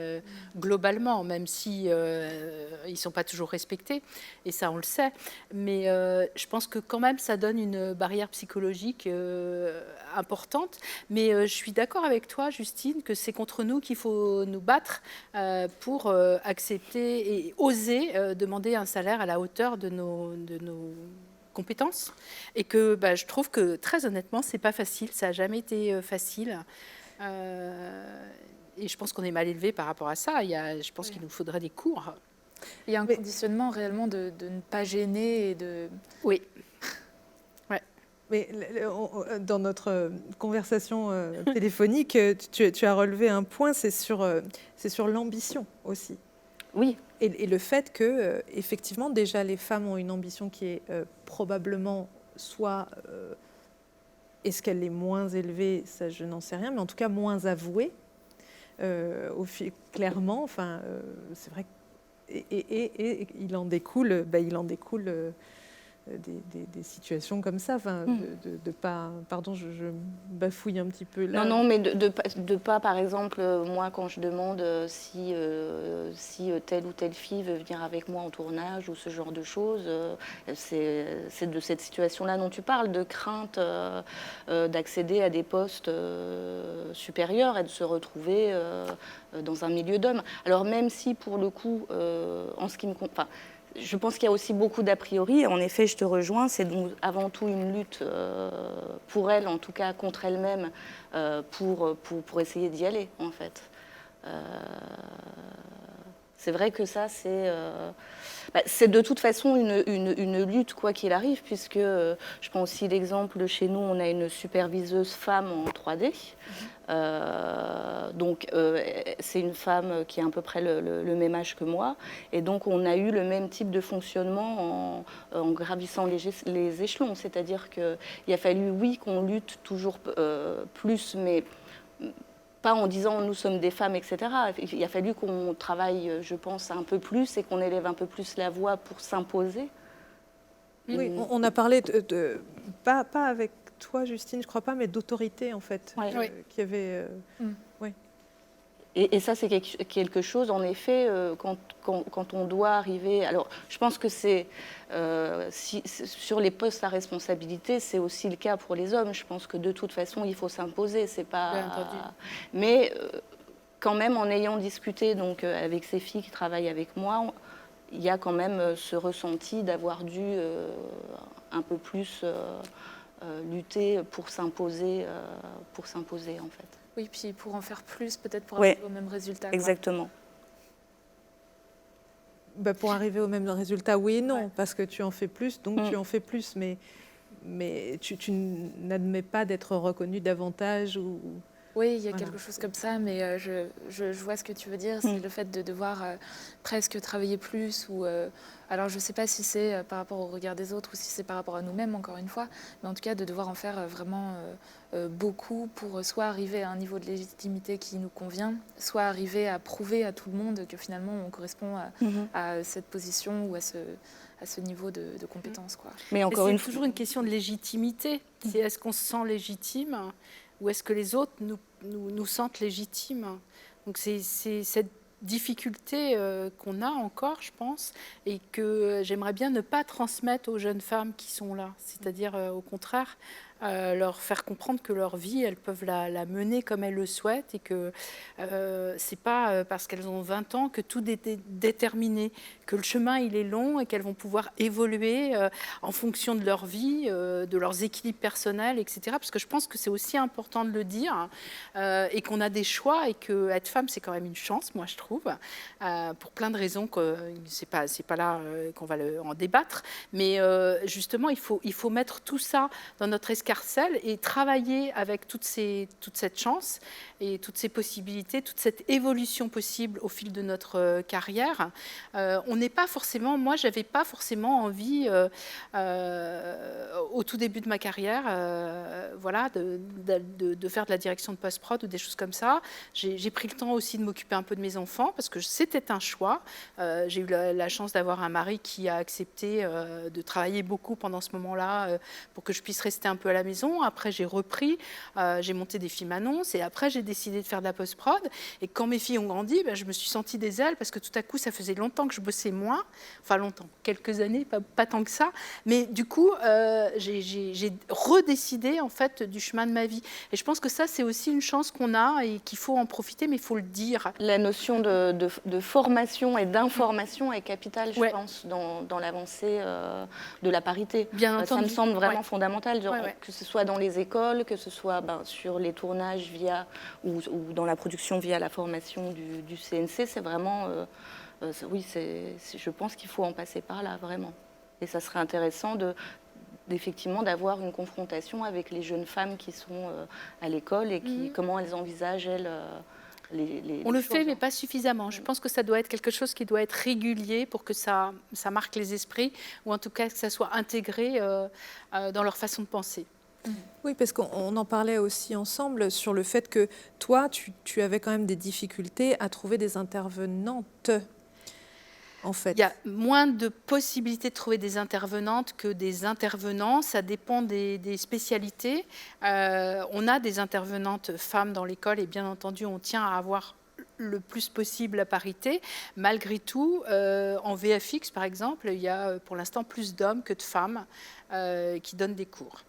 globalement, même si ils ne sont pas toujours respectés, et ça on le sait. Mais je pense que quand même, ça donne une barrière psychologique importante. Mais je suis d'accord avec toi, Justine, que c'est contre nous qu'il faut nous battre pour accepter et oser demander un salaire à la hauteur de nos compétences, et que je trouve que très honnêtement c'est pas facile, ça n'a jamais été facile, et je pense qu'on est mal élevé par rapport à ça. Je pense qu'il nous faudrait des cours. Il y a un conditionnement réellement de ne pas gêner et de... Oui. Mais dans notre conversation téléphonique, tu as relevé un point, c'est sur l'ambition aussi. Oui. Et le fait que, effectivement, déjà, les femmes ont une ambition qui est probablement soit... est-ce qu'elle est moins élevée? Ça, je n'en sais rien, mais en tout cas moins avouée, clairement. Enfin, c'est vrai. Et il en découle... des situations comme ça, enfin, de pas... Pardon, je bafouille un petit peu là. Non, mais de pas, par exemple, moi, quand je demande si telle ou telle fille veut venir avec moi en tournage ou ce genre de choses, c'est de cette situation-là dont tu parles, de crainte d'accéder à des postes supérieurs et de se retrouver dans un milieu d'hommes. Alors même si, pour le coup, en ce qui me... Enfin, je pense qu'il y a aussi beaucoup d'a priori. En effet, je te rejoins. C'est donc avant tout une lutte pour elle, en tout cas contre elle-même, pour essayer d'y aller, en fait. C'est vrai que ça, c'est de toute façon une lutte, quoi qu'il arrive, puisque je prends aussi l'exemple, chez nous, on a une superviseuse femme en 3D. Donc, c'est une femme qui a à peu près le même âge que moi. Et donc, on a eu le même type de fonctionnement en gravissant les échelons. C'est-à-dire qu'il a fallu, oui, qu'on lutte toujours plus, mais... pas en disant nous sommes des femmes, etc. Il a fallu qu'on travaille, je pense, un peu plus et qu'on élève un peu plus la voix pour s'imposer. Oui, on a parlé pas avec toi, Justine, je crois pas, mais d'autorité, en fait, qui avait... oui. Et ça, c'est quelque chose, en effet, quand on doit arriver... Alors, je pense que c'est... sur les postes à responsabilité, c'est aussi le cas pour les hommes. Je pense que de toute façon, il faut s'imposer. C'est pas... Bien entendu. Mais quand même, en ayant discuté donc, avec ces filles qui travaillent avec moi, il y a quand même ce ressenti d'avoir dû un peu plus lutter pour s'imposer, en fait. Oui, puis pour en faire plus, peut-être pour arriver au même résultat. Exactement. Pour arriver au même résultat, oui et non, parce que tu en fais plus, donc tu en fais plus, mais tu n'admets pas d'être reconnu davantage ou... Oui, il y a quelque chose comme ça, mais je vois ce que tu veux dire. C'est le fait de devoir presque travailler plus. Alors, je ne sais pas si c'est par rapport au regard des autres ou si c'est par rapport à nous-mêmes, encore une fois. Mais en tout cas, de devoir en faire vraiment beaucoup pour soit arriver à un niveau de légitimité qui nous convient, soit arriver à prouver à tout le monde que finalement, on correspond à cette position ou à ce niveau de compétence, quoi. Mais encore une fois, c'est toujours une question de légitimité. C'est est-ce qu'on se sent légitime ou est-ce que les autres nous sentent légitimes? Donc c'est cette difficulté qu'on a encore, je pense, et que j'aimerais bien ne pas transmettre aux jeunes femmes qui sont là. C'est-à-dire, au contraire, leur faire comprendre que leur vie, elles peuvent la mener comme elles le souhaitent et que c'est pas parce qu'elles ont 20 ans que tout est déterminé, que le chemin il est long et qu'elles vont pouvoir évoluer en fonction de leur vie, de leurs équilibres personnels, etc. Parce que je pense que c'est aussi important de le dire et qu'on a des choix et que être femme c'est quand même une chance, moi je trouve, pour plein de raisons que c'est pas là qu'on va en débattre, mais justement il faut mettre tout ça dans notre escarcelle et travailler avec toute cette chance et toutes ces possibilités, toute cette évolution possible au fil de notre carrière. On n'est pas forcément, moi j'avais pas forcément envie au tout début de ma carrière voilà, de faire de la direction de post-prod ou des choses comme ça. J'ai pris le temps aussi de m'occuper un peu de mes enfants parce que c'était un choix. J'ai eu la chance d'avoir un mari qui a accepté de travailler beaucoup pendant ce moment-là pour que je puisse rester un peu à la maison. Après j'ai repris, j'ai monté des films annonces et après j'ai décidé de faire de la post-prod. Et quand mes filles ont grandi, je me suis sentie des ailes parce que tout à coup ça faisait longtemps que je bossais moins, enfin longtemps, quelques années, pas tant que ça, mais du coup j'ai redécidé en fait du chemin de ma vie. Et je pense que ça c'est aussi une chance qu'on a et qu'il faut en profiter, mais il faut le dire. La notion de formation et d'information est capitale, je pense, dans l'avancée de la parité. Bien entendu. Ça me semble vraiment fondamental, que ce soit dans les écoles, que ce soit sur les tournages ou dans la production via la formation du CNC, c'est vraiment... oui, je pense qu'il faut en passer par là, vraiment. Et ça serait intéressant effectivement d'avoir une confrontation avec les jeunes femmes qui sont à l'école et comment elles envisagent, elles, on le fait, mais pas suffisamment. Je pense que ça doit être quelque chose qui doit être régulier pour que ça marque les esprits, ou en tout cas que ça soit intégré dans leur façon de penser. Oui, parce qu'on en parlait aussi ensemble sur le fait que toi, tu avais quand même des difficultés à trouver des intervenantes. En fait. Il y a moins de possibilités de trouver des intervenantes que des intervenants. Ça dépend des spécialités. On a des intervenantes femmes dans l'école et bien entendu, on tient à avoir le plus possible la parité. Malgré tout, en VFX, par exemple, il y a pour l'instant plus d'hommes que de femmes qui donnent des cours.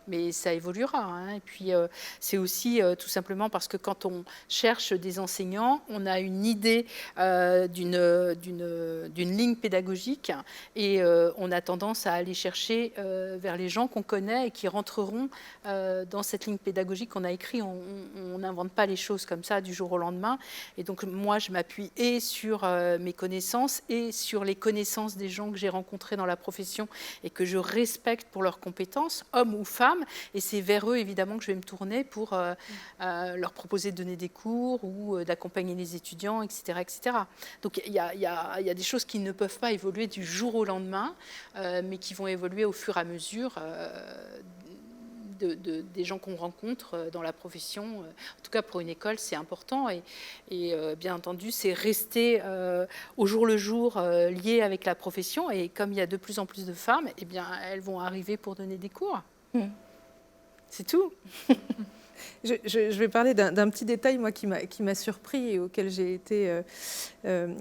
Mais ça évoluera. Hein. Et puis, c'est aussi tout simplement parce que quand on cherche des enseignants, on a une idée d'une ligne pédagogique et on a tendance à aller chercher vers les gens qu'on connaît et qui rentreront dans cette ligne pédagogique qu'on a écrite. On n'invente pas les choses comme ça du jour au lendemain. Et donc, moi, je m'appuie et sur mes connaissances et sur les connaissances des gens que j'ai rencontrés dans la profession et que je respecte pour leurs compétences, hommes ou femmes. Et c'est vers eux, évidemment, que je vais me tourner pour leur proposer de donner des cours ou d'accompagner les étudiants, etc. etc. Donc, il y a des choses qui ne peuvent pas évoluer du jour au lendemain, mais qui vont évoluer au fur et à mesure des gens qu'on rencontre dans la profession. En tout cas, pour une école, c'est important. Et bien entendu, c'est rester au jour le jour lié avec la profession. Et comme il y a de plus en plus de femmes, eh bien, elles vont arriver pour donner des cours. C'est tout. Je vais parler d'un petit détail moi, qui m'a surpris et auquel j'ai été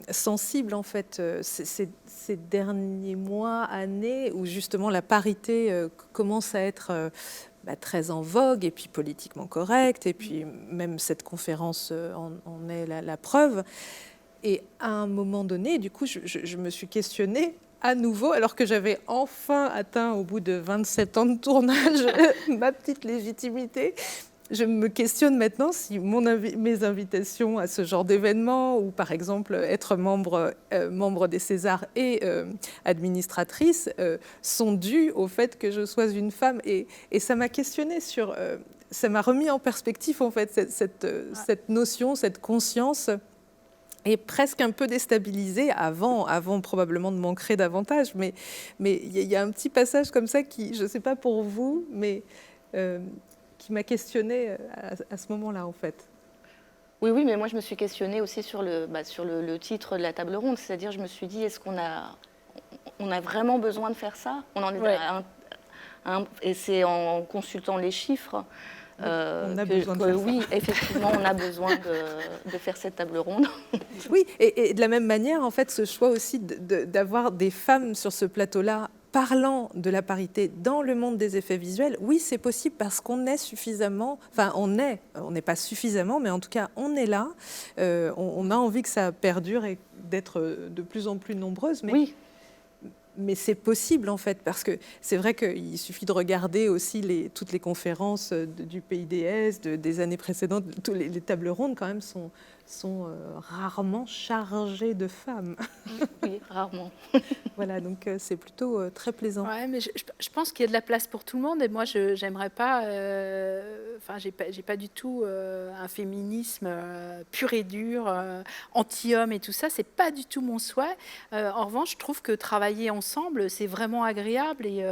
sensible en fait ces derniers mois, années, où justement la parité commence à être très en vogue et puis politiquement correcte, et puis même cette conférence en est la preuve. Et à un moment donné, du coup, je me suis questionnée à nouveau, alors que j'avais enfin atteint, au bout de 27 ans de tournage, ma petite légitimité. Je me questionne maintenant si mes invitations à ce genre d'événement, ou par exemple être membre des Césars et administratrice, sont dues au fait que je sois une femme. Et ça m'a questionnée sur... ça m'a remis en perspective, en fait, cette notion, cette conscience... Et presque un peu déstabilisée avant probablement de m'ancrer davantage. Mais il y a un petit passage comme ça qui, je ne sais pas pour vous, mais qui m'a questionnée à ce moment-là, en fait. Oui, mais moi, je me suis questionnée aussi sur le titre de la table ronde. C'est-à-dire, je me suis dit, est-ce qu'on a vraiment besoin de faire ça ? On en est et c'est en consultant les chiffres... on a besoin de faire oui, ça. Effectivement, on a besoin de faire cette table ronde. Oui, et de la même manière, en fait, ce choix aussi d'avoir des femmes sur ce plateau-là parlant de la parité dans le monde des effets visuels, oui, c'est possible parce qu'on est suffisamment, enfin on n'est pas suffisamment, mais en tout cas on est là. On a envie que ça perdure et d'être de plus en plus nombreuses. Mais Oui. Mais c'est possible en fait, parce que c'est vrai qu'il suffit de regarder aussi toutes les conférences du PIDS des années précédentes. Les tables rondes quand même sont rarement chargées de femmes. Oui, rarement. Voilà, donc c'est plutôt très plaisant. Ouais, mais je pense qu'il y a de la place pour tout le monde et moi j'aimerais pas, enfin j'ai pas du tout un féminisme pur et dur, anti-homme et tout ça, c'est pas du tout mon souhait. En revanche, je trouve que travailler ensemble c'est vraiment agréable et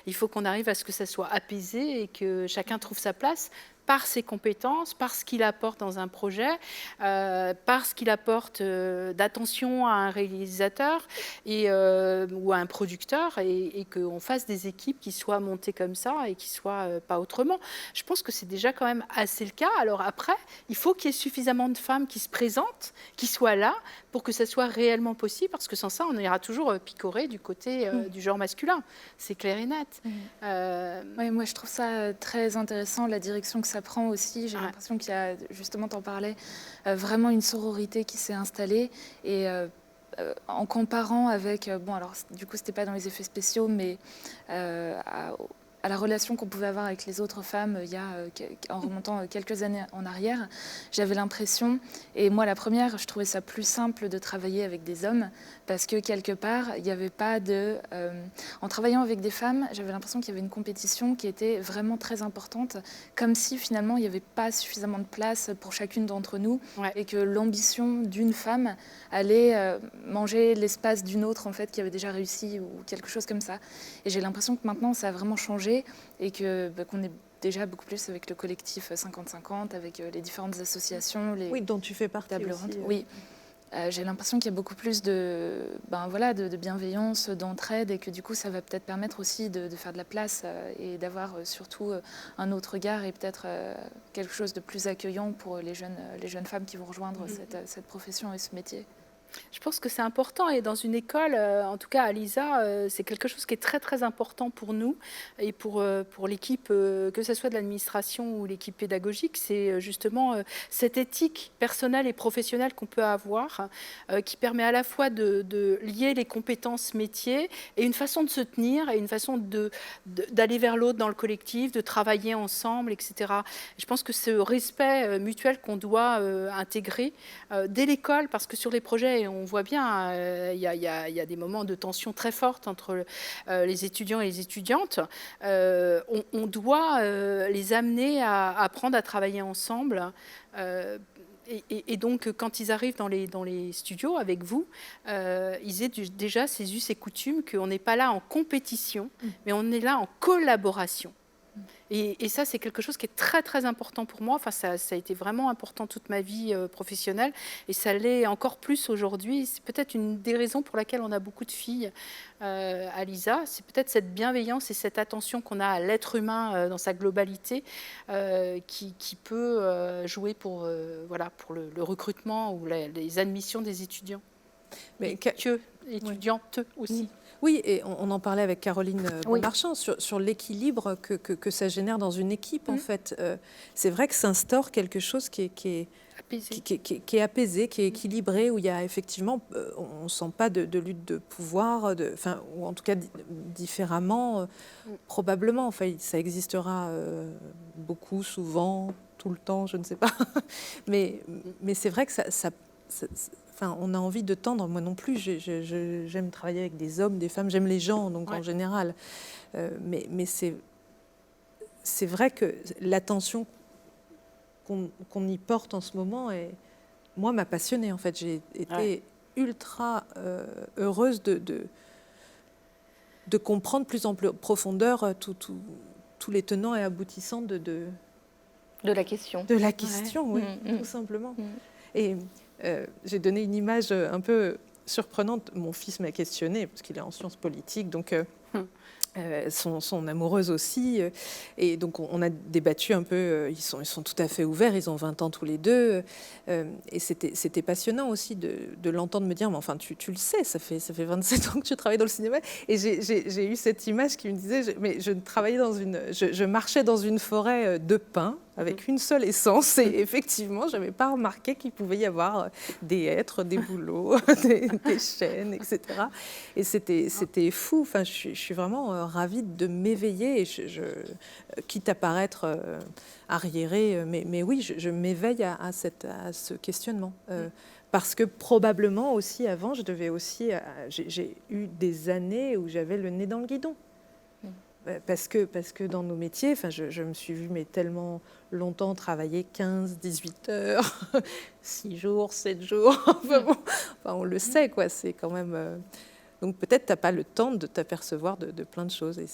il faut qu'on arrive à ce que ça soit apaisé et que chacun trouve sa place par ses compétences, par ce qu'il apporte dans un projet, par ce qu'il apporte d'attention à un réalisateur ou à un producteur, et qu'on fasse des équipes qui soient montées comme ça et qui soient pas autrement. Je pense que c'est déjà quand même assez le cas. Alors après, il faut qu'il y ait suffisamment de femmes qui se présentent, qui soient là, pour que ça soit réellement possible, parce que sans ça, on ira toujours picorer du côté du genre masculin. C'est clair et net. Oui, moi je trouve ça très intéressant, la direction que ça prend aussi. J'ai l'impression qu'il y a, justement, t'en parlais, vraiment une sororité qui s'est installée. Et en comparant avec, bon alors du coup c'était pas dans les effets spéciaux, mais à la relation qu'on pouvait avoir avec les autres femmes en remontant quelques années en arrière, j'avais l'impression, et moi la première, je trouvais ça plus simple de travailler avec des hommes, parce que quelque part, il n'y avait pas de... en travaillant avec des femmes, j'avais l'impression qu'il y avait une compétition qui était vraiment très importante, comme si finalement il n'y avait pas suffisamment de place pour chacune d'entre nous, et que l'ambition d'une femme allait manger l'espace d'une autre, en fait, qui avait déjà réussi, ou quelque chose comme ça. Et j'ai l'impression que maintenant, ça a vraiment changé, et qu'on est déjà beaucoup plus avec le collectif 50-50, avec les différentes associations, oui, dont tu fais partie tables aussi. rondes. Oui. J'ai l'impression qu'il y a beaucoup plus de bienveillance, d'entraide, et que du coup ça va peut-être permettre aussi de faire de la place et d'avoir surtout un autre regard, et peut-être quelque chose de plus accueillant pour les jeunes femmes qui vont rejoindre cette profession et ce métier. Je pense que c'est important, et dans une école, en tout cas à l'ISA, c'est quelque chose qui est très très important pour nous et pour l'équipe, que ce soit de l'administration ou l'équipe pédagogique. C'est justement cette éthique personnelle et professionnelle qu'on peut avoir, qui permet à la fois de lier les compétences métiers et une façon de se tenir et une façon d'aller vers l'autre dans le collectif, de travailler ensemble, etc. Je pense que ce respect mutuel qu'on doit intégrer dès l'école, parce que sur les projets, on voit bien, il y a des moments de tension très forte entre les étudiants et les étudiantes. On doit les amener à apprendre à travailler ensemble. Et donc, quand ils arrivent dans les studios avec vous, ils aient déjà ces us et coutumes qu'on n'est pas là en compétition, mais on est là en collaboration. Et ça, c'est quelque chose qui est très, très important pour moi. Enfin, ça a été vraiment important toute ma vie professionnelle. Et ça l'est encore plus aujourd'hui. C'est peut-être une des raisons pour laquelle on a beaucoup de filles à l'ISA. C'est peut-être cette bienveillance et cette attention qu'on a à l'être humain dans sa globalité qui peut jouer pour le recrutement ou les admissions des étudiants. Mais étudiantes aussi. Oui, et on en parlait avec Caroline Beaumarchand sur l'équilibre que ça génère dans une équipe, en fait. C'est vrai que s'instaure quelque chose qui est apaisé, qui est équilibré, où il y a effectivement, on ne sent pas de lutte de pouvoir, ou en tout cas différemment, probablement. Enfin, ça existera beaucoup, souvent, tout le temps, je ne sais pas. mais c'est vrai que on a envie de tendre. Moi non plus, j'aime travailler avec des hommes, des femmes, j'aime les gens, donc en général. Mais c'est vrai que l'attention qu'on y porte en ce moment, moi, m'a passionnée. En fait, j'ai été ultra heureuse de comprendre plus en profondeur tous les tenants et aboutissants de la question. De la question, oui, tout simplement. Et j'ai donné une image un peu surprenante. Mon fils m'a questionné parce qu'il est en sciences politiques, donc son amoureuse aussi. Et donc, on a débattu un peu. Ils sont tout à fait ouverts. Ils ont 20 ans tous les deux. Et c'était passionnant aussi de l'entendre me dire, mais enfin, tu le sais, ça fait 27 ans que tu travailles dans le cinéma. Et j'ai eu cette image qui me disait, mais je travaillais je marchais dans une forêt de pins avec une seule essence. Et effectivement, je n'avais pas remarqué qu'il pouvait y avoir des hêtres, des bouleaux, des chênes, etc. Et c'était fou. Enfin, je suis vraiment ravie de m'éveiller, quitte à paraître arriérée, mais oui, je m'éveille à ce questionnement. Parce que probablement aussi avant, j'ai eu des années où j'avais le nez dans le guidon. Parce que dans nos métiers, je me suis vue tellement longtemps travailler 15, 18 heures, 6 jours, 7 jours. On le sait, quoi. C'est quand même... Donc peut-être tu n'as pas le temps de t'apercevoir de plein de choses. Et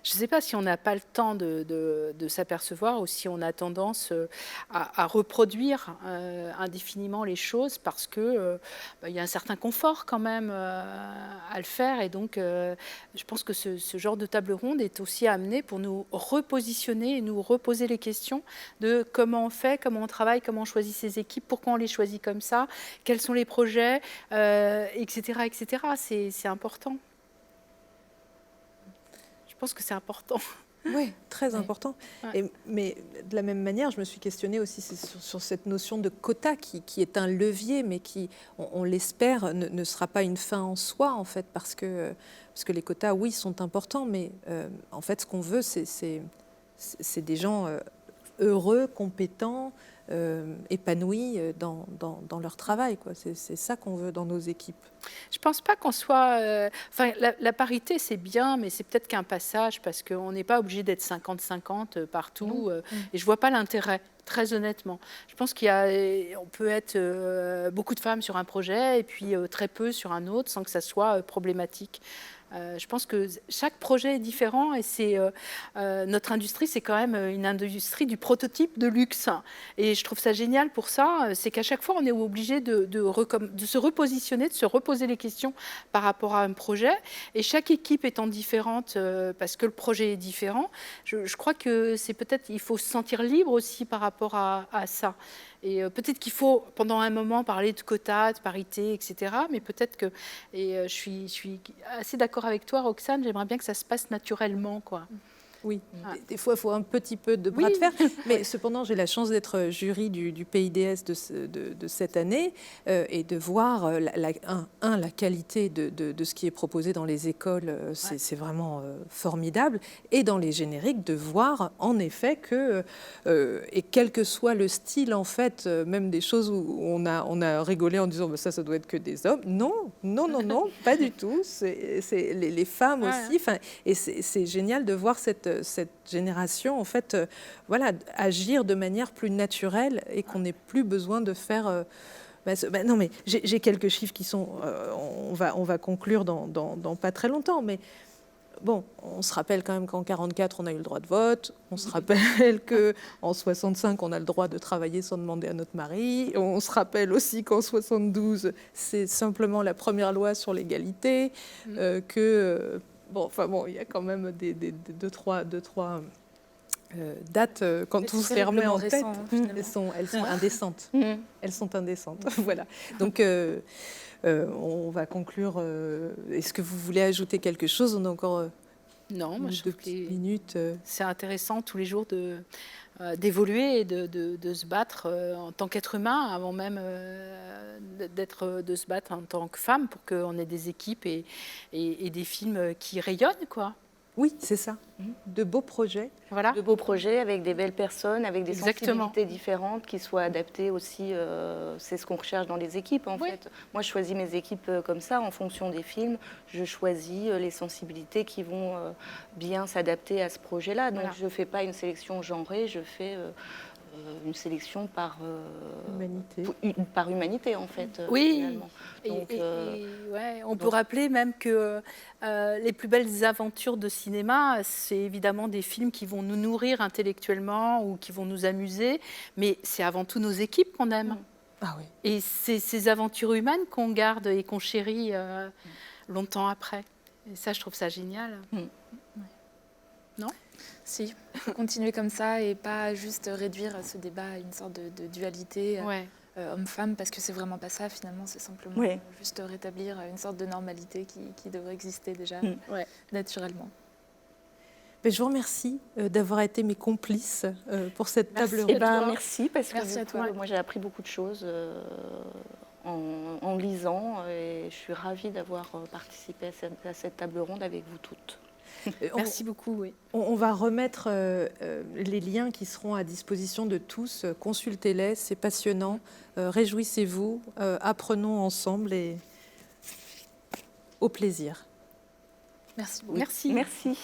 je ne sais pas si on n'a pas le temps de s'apercevoir ou si on a tendance à reproduire indéfiniment les choses parce que y a un certain confort quand même à le faire. Et donc, je pense que ce genre de table ronde est aussi amené pour nous repositionner et nous reposer les questions de comment on fait, comment on travaille, comment on choisit ses équipes, pourquoi on les choisit comme ça, quels sont les projets, etc. etc. C'est important. Je pense que c'est important. Oui, très important. Ouais. Mais de la même manière, je me suis questionnée aussi sur cette notion de quota qui est un levier, mais qui, on l'espère, ne sera pas une fin en soi, en fait, parce que les quotas, oui, sont importants, mais en fait, ce qu'on veut, c'est des gens heureux, compétents, épanouis dans leur travail, quoi. C'est ça qu'on veut dans nos équipes. Je pense pas qu'on soit... la parité, c'est bien, mais c'est peut-être qu'un passage, parce qu'on n'est pas obligé d'être 50-50 partout. Et je vois pas l'intérêt, très honnêtement. Je pense on peut être beaucoup de femmes sur un projet, et puis très peu sur un autre, sans que ça soit problématique. Je pense que chaque projet est différent et notre industrie, c'est quand même une industrie du prototype de luxe. Et je trouve ça génial pour ça, c'est qu'à chaque fois, on est obligé de se repositionner, de se reposer les questions par rapport à un projet. Et chaque équipe étant différente, parce que le projet est différent, je crois que il faut se sentir libre aussi par rapport à ça. Et peut-être qu'il faut, pendant un moment, parler de quotas, de parité, etc. Mais peut-être que... Et je suis assez d'accord avec toi, Roxane, j'aimerais bien que ça se passe naturellement, quoi. Oui, des fois, il faut un petit peu de bras de fer. Mais cependant, j'ai la chance d'être jury du PIDS de cette année et de voir, la qualité de ce qui est proposé dans les écoles, c'est vraiment formidable. Et dans les génériques, de voir, en effet, que, et quel que soit le style, en fait, même des choses où on a rigolé en disant ça doit être que des hommes. Non, pas du tout. C'est les femmes aussi. Et c'est génial de voir cette génération, en fait, agir de manière plus naturelle et qu'on n'ait plus besoin de faire... non, mais j'ai quelques chiffres qui sont... on va conclure dans pas très longtemps, mais bon, on se rappelle quand même qu'en 44, on a eu le droit de vote. On se rappelle qu'en 65, on a le droit de travailler sans demander à notre mari. On se rappelle aussi qu'en 72, c'est simplement la première loi sur l'égalité, il y a quand même deux, trois dates, quand on se les remet en tête, elles sont indécentes. Elles sont indécentes, voilà. Donc, on va conclure. Est-ce que vous voulez ajouter quelque chose? On a encore non, moi, je trouve que minutes. C'est intéressant tous les jours d'évoluer et de se battre en tant qu'être humain, avant même de se battre en tant que femme, pour qu'on ait des équipes et des films qui rayonnent, quoi. Oui, c'est ça. De beaux projets. Voilà. De beaux projets avec des belles personnes, avec des sensibilités différentes qui soient adaptées aussi. C'est ce qu'on recherche dans les équipes, en fait. Moi, je choisis mes équipes comme ça, en fonction des films. Je choisis les sensibilités qui vont bien s'adapter à ce projet-là. Donc, je ne fais pas une sélection genrée, je fais... une sélection par humanité, en fait. Oui, donc, on peut rappeler même que les plus belles aventures de cinéma, c'est évidemment des films qui vont nous nourrir intellectuellement ou qui vont nous amuser, mais c'est avant tout nos équipes qu'on aime. Ah oui. Et c'est ces aventures humaines qu'on garde et qu'on chérit longtemps après. Et ça, je trouve ça génial. Si, il faut continuer comme ça et pas juste réduire ce débat à une sorte de dualité Ouais. homme-femme, parce que c'est vraiment pas ça finalement, c'est simplement Oui. juste rétablir une sorte de normalité qui devrait exister déjà Ouais. naturellement. Mais je vous remercie d'avoir été mes complices pour cette table Merci. ronde. Eh ben, merci, parce que Merci du à coup, toi. moi j'ai appris beaucoup de choses en lisant et je suis ravie d'avoir participé à cette table ronde avec vous toutes. Merci beaucoup. Oui. On va remettre les liens qui seront à disposition de tous. Consultez-les, c'est passionnant. Réjouissez-vous, apprenons ensemble et au plaisir. Merci beaucoup. Merci. Merci.